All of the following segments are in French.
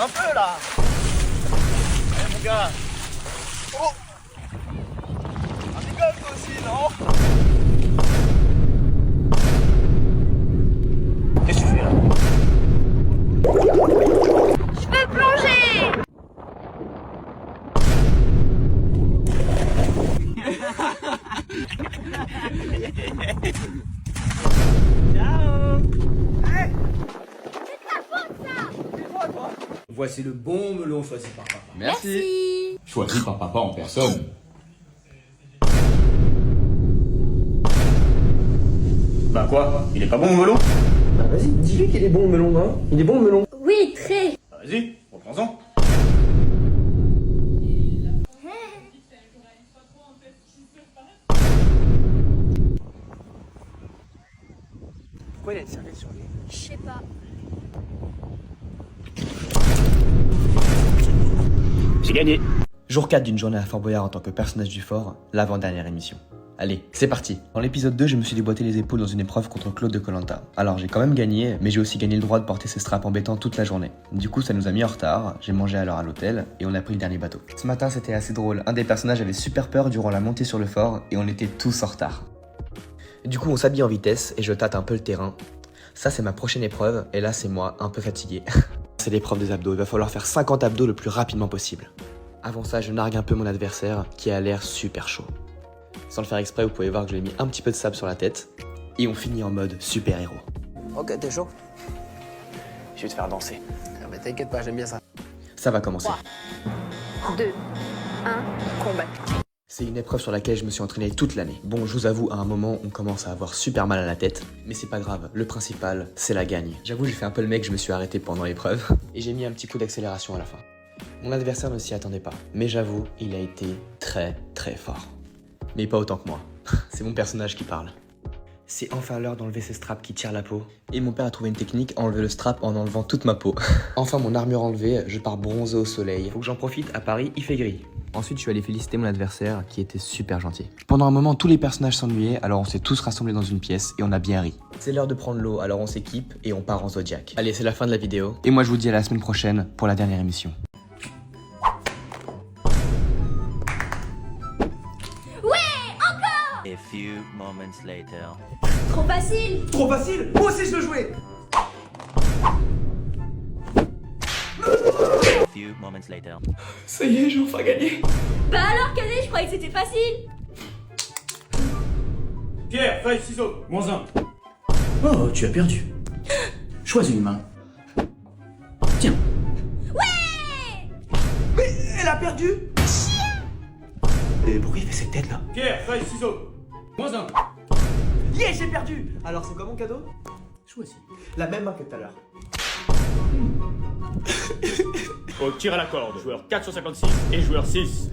un peu là. Allez mon gars. Oh. Un rigole toi aussi, non? Qu'est-ce que tu fais là? Je veux plonger. Ciao. Hey. C'est ta faute ça. Dis-moi toi. Voici le bon melon choisi par papa. Merci. Choisi par papa en personne. Bah quoi? Il est pas bon le melon? Bah vas-y, dis-lui qu'il est bon le melon, hein? Il est bon le melon. Oui, très. Bah vas-y, reprends-en. Pourquoi il y a une serviette sur lui? Je sais pas. J'ai gagné. Jour 4 d'une journée à Fort Boyard en tant que personnage du fort, l'avant-dernière émission. Allez, c'est parti. Dans l'épisode 2, je me suis déboîté les épaules dans une épreuve contre Claude de Koh Lanta. Alors j'ai quand même gagné, mais j'ai aussi gagné le droit de porter ces straps embêtants toute la journée. Du coup, ça nous a mis en retard, j'ai mangé à l'heure à l'hôtel, et on a pris le dernier bateau. Ce matin, c'était assez drôle. Un des personnages avait super peur durant la montée sur le fort, et on était tous en retard. Du coup, on s'habille en vitesse, et je tâte un peu le terrain. Ça, c'est ma prochaine épreuve, et là, c'est moi, un peu fatigué. C'est l'épreuve des abdos, il va falloir faire 50 abdos le plus rapidement possible. Avant ça, je nargue un peu mon adversaire, qui a l'air super chaud. Sans le faire exprès, vous pouvez voir que je lui ai mis un petit peu de sable sur la tête. Et on finit en mode super-héros. Ok, t'es chaud? Je vais te faire danser. Ah bah t'inquiète pas, j'aime bien ça. Ça va commencer. 2, 1, combat. C'est une épreuve sur laquelle je me suis entraîné toute l'année. Bon, je vous avoue, à un moment, on commence à avoir super mal à la tête. Mais c'est pas grave, le principal, c'est la gagne. J'avoue, j'ai fait un peu le mec, je me suis arrêté pendant l'épreuve. Et j'ai mis un petit coup d'accélération à la fin. Mon adversaire ne s'y attendait pas. Mais j'avoue, il a été très très fort. Mais pas autant que moi. C'est mon personnage qui parle. C'est enfin l'heure d'enlever ces straps qui tirent la peau. Et mon père a trouvé une technique, enlever le strap en enlevant toute ma peau. Enfin mon armure enlevée, je pars bronzer au soleil. Faut que j'en profite, à Paris, il fait gris. Ensuite je suis allé féliciter mon adversaire qui était super gentil. Pendant un moment tous les personnages s'ennuyaient, alors on s'est tous rassemblés dans une pièce et on a bien ri. C'est l'heure de prendre l'eau, alors on s'équipe et on part en Zodiac. Allez, c'est la fin de la vidéo. Et moi je vous dis à la semaine prochaine pour la dernière émission. A few moments later. Trop facile. Trop facile. Moi aussi je veux jouer. A few moments later. Ça y est, j'ai enfin gagné. Bah alors, Cadet, je croyais que c'était facile. Pierre, feuille, ciseaux. -1. Oh, tu as perdu. Choisis une main. Tiens. Ouais. Mais elle a perdu. Et pourquoi il fait cette tête là? Pierre, feuille, ciseaux. -1. Yeah, j'ai perdu. Alors c'est quoi mon cadeau? Choisis. La même main que tout à l'heure. Au tir à la corde, joueur 4 sur 56 et joueur 6.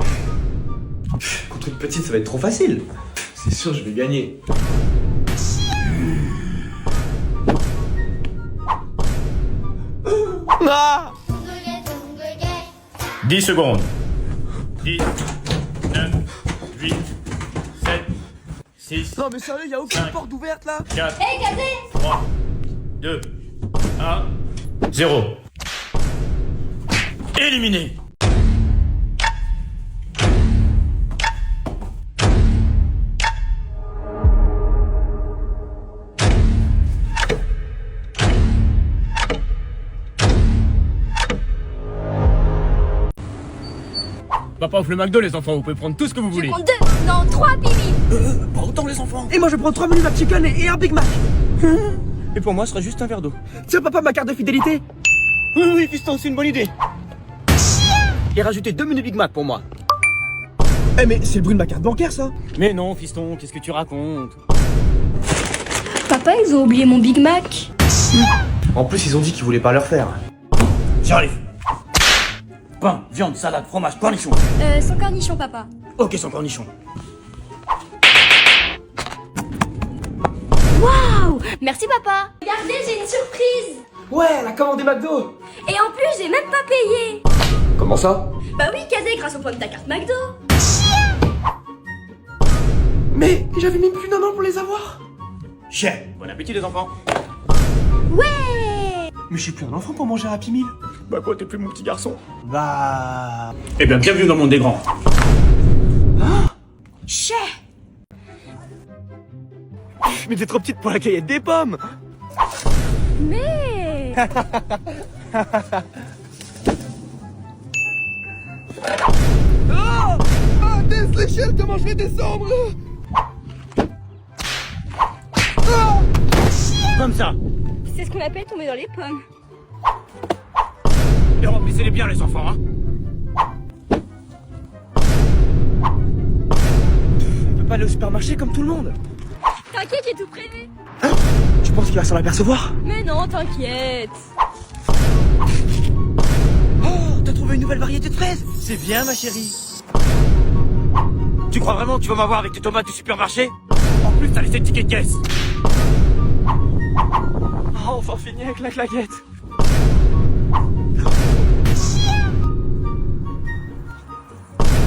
Contre une petite, ça va être trop facile. C'est sûr, je vais gagner. Ah 10 secondes. 10, 9, 8, 7, 6, Non mais sérieux, y'a aucune 5. porte ouverte là. 4, Hé, Cadet. 3, 2, 1, 0. Éliminé. Papa offre le McDo les enfants, vous pouvez prendre tout ce que vous Je voulez. prends 2, non 3 Bibi. Pas autant les enfants. Et moi je prends 3 menus McChicken et un Big Mac. Et pour moi, ce serait juste un verre d'eau. Tiens papa, ma carte de fidélité. Oui, fiston, c'est une bonne idée. Et rajouter 2 menus Big Mac pour moi. Eh mais c'est le bruit de ma carte bancaire ça. Mais non, fiston, qu'est-ce que tu racontes? Papa, ils ont oublié mon Big Mac. En plus, ils ont dit qu'ils voulaient pas leur faire. J'arrive. Pain, viande, salade, fromage, cornichon. Sans cornichon, papa. Ok, sans cornichon. Waouh. Merci, papa. Regardez, j'ai une surprise. Ouais, elle a commandé McDo. Et en plus, j'ai même pas payé. Comment ça? Bah oui, Cadet, grâce au point de ta carte McDo. Mais j'avais même plus d'un an pour les avoir. Chien. Bon appétit les enfants. Ouais. Mais je suis plus un enfant pour manger Happy Meal. Bah quoi, t'es plus mon petit garçon? Bah... Eh bien, bienvenue dans le monde des grands. Chais. Mais t'es trop petite pour la cueillette des pommes. Mais... Tess, l'échelle, comment je vais descendre? Comme ça. C'est ce qu'on appelle tomber dans les pommes. Et remplissez-les bien, les enfants, hein. On peut pas aller au supermarché comme tout le monde. T'inquiète, j'ai tout prévu. Tu penses qu'il va s'en apercevoir? Mais non, t'inquiète. Oh, t'as trouvé une nouvelle variété de fraises? C'est bien, ma chérie. Tu crois vraiment que tu vas m'avoir avec tes tomates du supermarché? En plus, t'as laissé le ticket de caisse. Oh, enfin fini avec la claquette.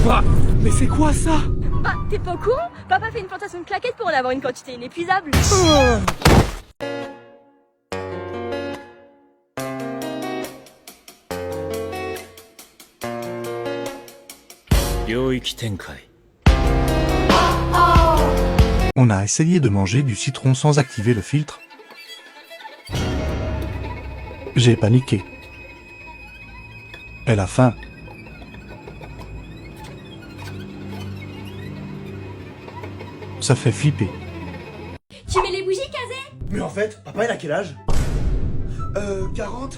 Quoi? Mais c'est quoi ça? Bah, t'es pas au courant? Papa fait une plantation de claquettes pour en avoir une quantité inépuisable. On a essayé de manger du citron sans activer le filtre. J'ai paniqué. Elle a faim. Ça fait flipper. Tu mets les bougies, Kazé? Mais en fait, papa il a quel âge? 40?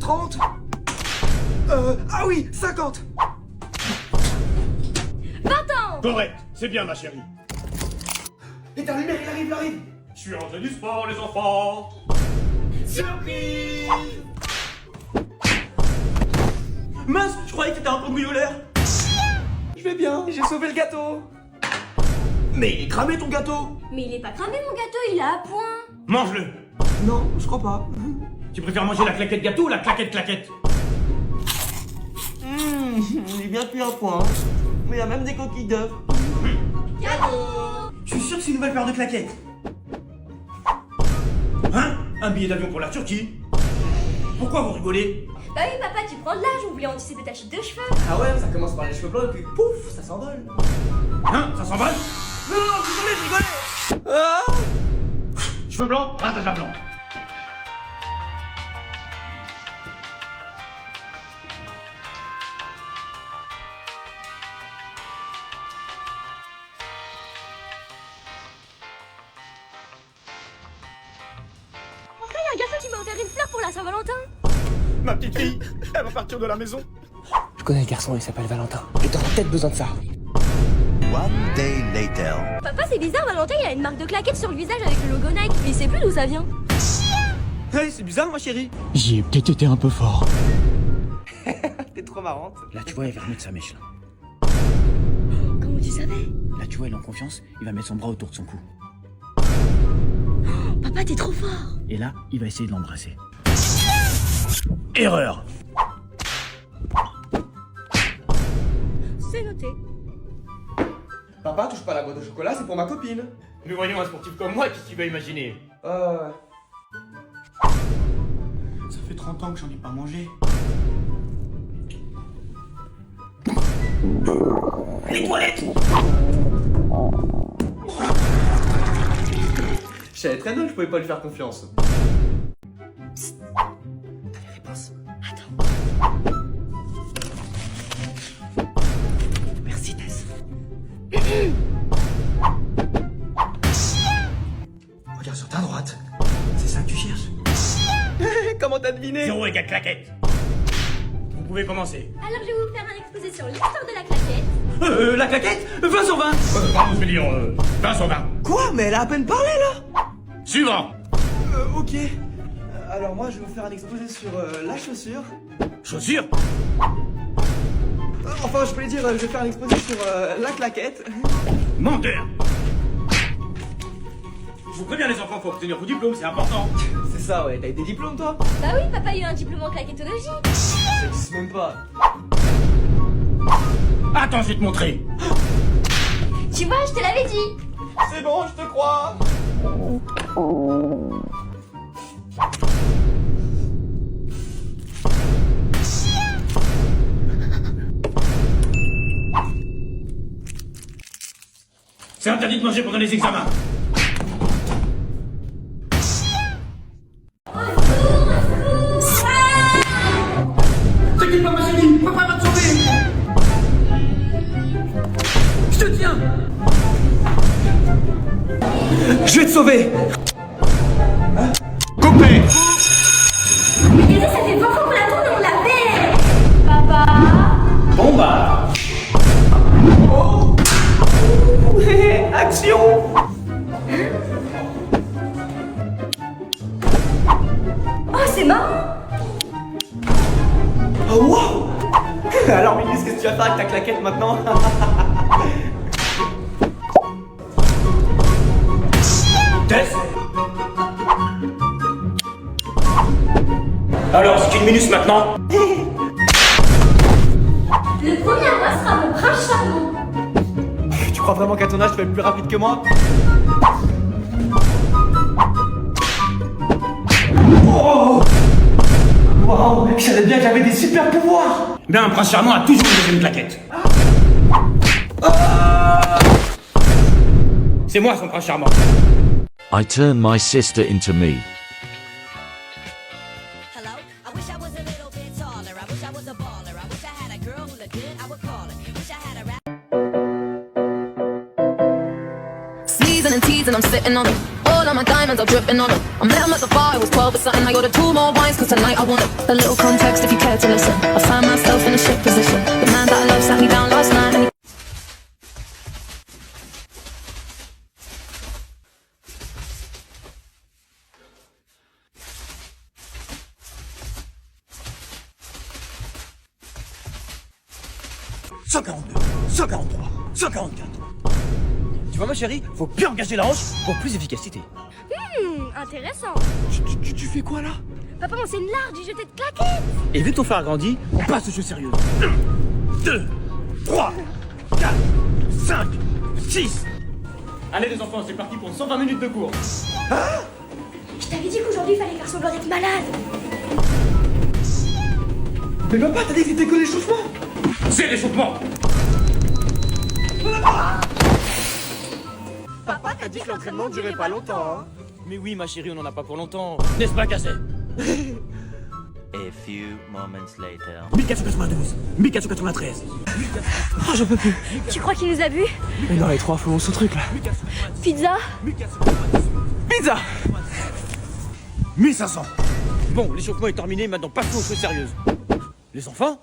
30? Ah oui, 50! 20 ans. Correct, c'est bien, ma chérie. Et ta lumière, il arrive! Je suis rentré du sport, les enfants. Surprise! Mince, je croyais que t'étais un cambrioleur. Je vais bien, j'ai sauvé le gâteau. Mais cramez ton gâteau. Mais il est pas cramé, mon gâteau, il est à point. Mange-le. Non, je crois pas. Tu préfères manger la claquette gâteau ou la claquette claquette? Il est bien plus un point. Mais il y a même des coquilles d'œufs. Cadeau. Je suis sûr que c'est une nouvelle paire de claquettes. Hein? Un billet d'avion pour la Turquie? Pourquoi vous rigolez? Bah oui, papa, tu prends de l'âge, on voulait en tisser de ta chute de cheveux. Ah ouais, ça commence par les cheveux blancs et puis pouf, ça s'envole. Hein? Ça s'emballe? Non, je rigolais. Ah! Cheveux blancs? Rattache blanc. Enfin, il y a un garçon qui m'a offert une fleur pour la Saint-Valentin. Ma petite fille, elle va partir de la maison. Je connais le garçon, il s'appelle Valentin. Et t'auras peut-être besoin de ça. One day later. Papa, c'est bizarre, Valentin, il a une marque de claquettes sur le visage avec le logo Nike, mais il sait plus d'où ça vient. Hey, c'est bizarre, ma chérie. J'y ai peut-être été un peu fort. T'es trop marrante. Là, tu vois, il va remettre sa mèche, là. Comment tu savais? Là, tu vois, il est en confiance, il va mettre son bras autour de son cou. Papa, t'es trop fort. Et là, il va essayer de l'embrasser. Erreur. C'est noté. Papa, touche pas la boîte de chocolat, c'est pour ma copine. Mais voyons, un sportif comme moi, qu'est-ce qu'il va imaginer? Ça fait 30 ans que j'en ai pas mangé. Les toilettes! Je savais très bien que je pouvais pas lui faire confiance. Merci, Tess. Regarde sur ta droite. C'est ça que tu cherches. Comment t'as deviné? Zéro égale claquette. Vous pouvez commencer. Alors, je vais vous faire un exposé sur l'histoire de la claquette. La claquette 20 sur 20. Pardon, je veux dire 20 sur 20. Quoi? Mais elle a à peine parlé, là. Suivant. Ok. Alors moi, je vais vous faire un exposé sur la chaussure. Chaussures? Enfin, je voulais dire, je vais faire un exposé sur la claquette. Menteur. Je vous préviens les enfants, faut obtenir vos diplômes, c'est important. C'est ça, ouais. T'as eu des diplômes, toi? Bah oui, papa a eu un diplôme en claquettologie. Ça existe même pas. Attends, je vais te montrer. Tu vois, je te l'avais dit. C'est bon, je te crois. C'est interdit de manger pendant les examens. T'inquiète pas ma chérie, papa va te sauver. Je te tiens. Je vais te sauver. Coupé. Mais Cadeau, ça fait 20 fois qu'on la tourne et on la perd. Papa. Bon bah. Oh. Action. Oh, c'est marrant. Oh wow. Alors Minus, qu'est-ce que tu vas faire avec ta claquette maintenant? Tess. Alors, c'est une minute maintenant. Le premier à moi sera mon prince charmant. Tu crois vraiment qu'à ton âge tu vas être plus rapide que moi? Oh. Wow, je savais bien que j'avais des super pouvoirs. Mais un prince charmant a toujours une deuxième claquette. C'est moi son prince charmant. I turn my sister into me. Hello, I wish I was a little bit taller. I wish I was a baller. I wish I had a girl who looked good, I would call her. Wish I had a rap. Sneezing and teasing, I'm sitting on it. All of my diamonds are dripping on it. I met him at the bar, I was 12 or something. I ordered 2 more wines, cause tonight I want it. A little context if you care to listen. I find myself in a shit position. The man that I love sat me down last night and he « 142, 143, 144. Tu vois ma chérie, faut bien engager la hanche pour plus d'efficacité. Intéressant. Tu fais quoi là? Papa, on s'est une large, j'ai jeté de claquettes. Et vu que ton frère a grandi, on passe au jeu sérieux. 1, 2, 3, 4, 5, 6. Allez les enfants, c'est parti pour 120 minutes de cours. Je t'avais dit qu'aujourd'hui, il fallait faire semblant d'être malade. Mais papa, t'as dit que c'était que l'échauffement. C'est l'échauffement. Papa, t'as dit que l'entraînement durait pas longtemps, hein. Mais oui ma chérie, on en a pas pour longtemps. N'est-ce pas Cassé? A few moments later. 1492, 1493. Oh, j'en peux plus. Tu crois qu'il nous a vus? Mais dans les 3, faisons ce truc là. Pizza? Pizza. 1500. Bon, l'échauffement est terminé, maintenant passons aux choses sérieuses. Les enfants?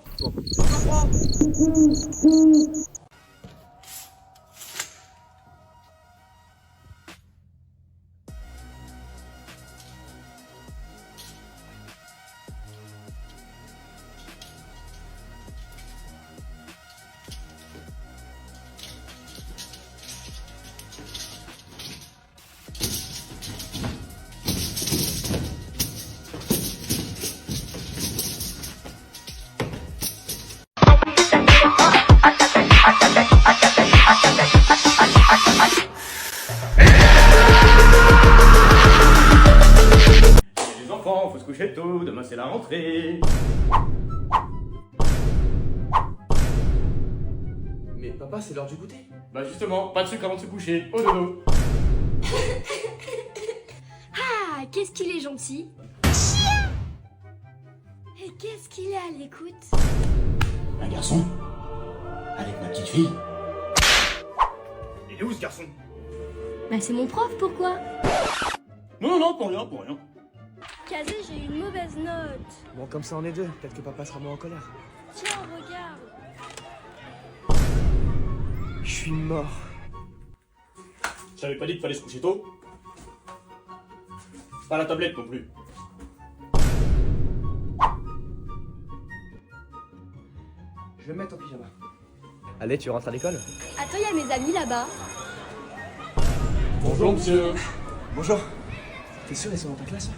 Les enfants, faut se coucher tôt, demain c'est la rentrée. Mais papa, c'est l'heure du goûter. Bah justement, pas de sucre avant de se coucher, au dodo. Ah, qu'est-ce qu'il est gentil. Et qu'est-ce qu'il est à l'écoute. Un garçon? Avec ma petite fille? Il est où ce garçon? Bah, c'est mon prof, pourquoi? Non, pour rien, pour rien. Kazé, j'ai eu une mauvaise note. Bon, comme ça on est deux, peut-être que papa sera moins en colère. Tiens, regarde. Je suis mort. Je t'avais pas dit qu'il fallait se coucher tôt? Pas la tablette non plus. Je vais me mettre en pyjama. Allez, tu rentres à l'école? Attends, il y a mes amis là-bas. Bonjour monsieur. Bonjour. T'es sûr ils sont dans ta classe?